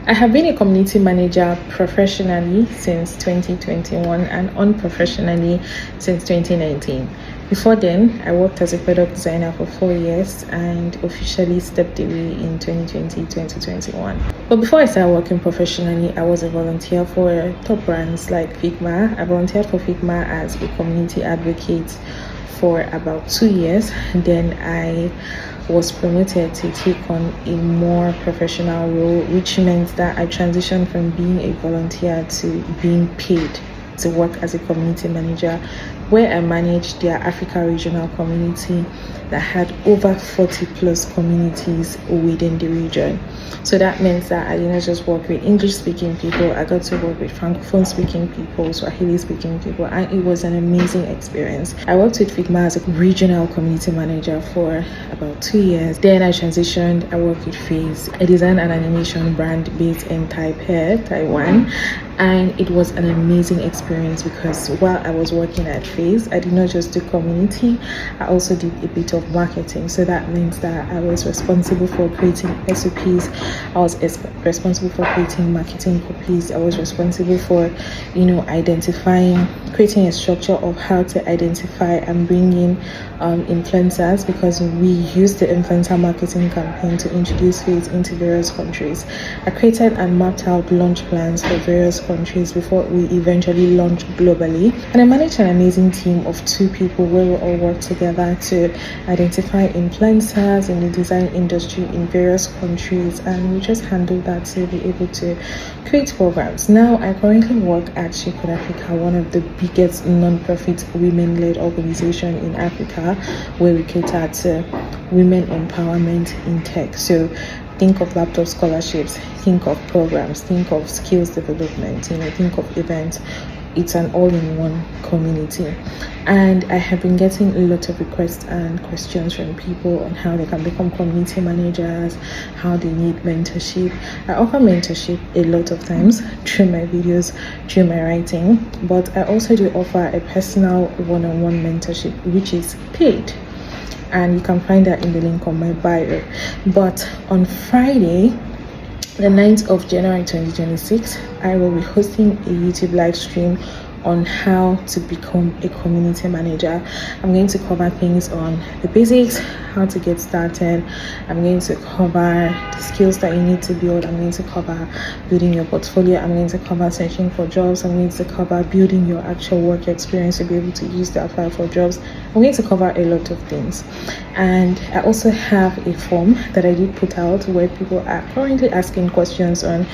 I have been a community manager professionally since 2021 and unprofessionally since 2019. Before then, I worked as a product designer for 4 years and officially stepped away in 2020-2021. But before I started working professionally, I was a volunteer for top brands like Figma. I volunteered for Figma as a community advocate for about 2 years. Then I was promoted to take on a more professional role, which meant that I transitioned from being a volunteer to being paid to work as a community manager, where I managed their Africa regional community that had over 40 plus communities within the region. So that meant that I didn't just work with English speaking people, I got to work with Francophone speaking people, Swahili speaking people, and it was an amazing experience. I worked with Figma as a regional community manager for about 2 years. Then I transitioned, I worked with Phase, a design and animation brand based in Taipei, Taiwan. And it was an amazing experience because while I was working at Phase, I did not just do community, I also did a bit of marketing. So that means that I was responsible for creating SOPs, I was responsible for creating marketing copies, I was responsible for, identifying, creating a structure of how to identify and bring in influencers, because we used the influencer marketing campaign to introduce Phase into various countries. I created and mapped out launch plans for various countries before we eventually launched globally. And I managed an amazing team of 2 people where we all worked together to identify influencers in the design industry in various countries, and we just handled that to be able to create programs. Now I currently work at She Could Africa, one of the biggest non-profit women-led organization in Africa, where we cater to women empowerment in tech. So think of laptop scholarships, think of programs, think of skills development, think of events. It's an all-in-one community. And I have been getting a lot of requests and questions from people on how they can become community managers, how they need mentorship. I offer mentorship a lot of times through my videos, through my writing, but I also do offer a personal one-on-one mentorship, which is paid. And you can find that in the link on my bio. But on Friday, the 9th of January 2026, I will be hosting a YouTube live stream on how to become a community manager. I'm going to cover things on the basics, how to get started. I'm going to cover the skills that you need to build. I'm going to cover building your portfolio. I'm going to cover searching for jobs. I'm going to cover building your actual work experience to be able to use to apply for jobs. I'm going to cover a lot of things. And I also have a form that I did put out where people are currently asking questions on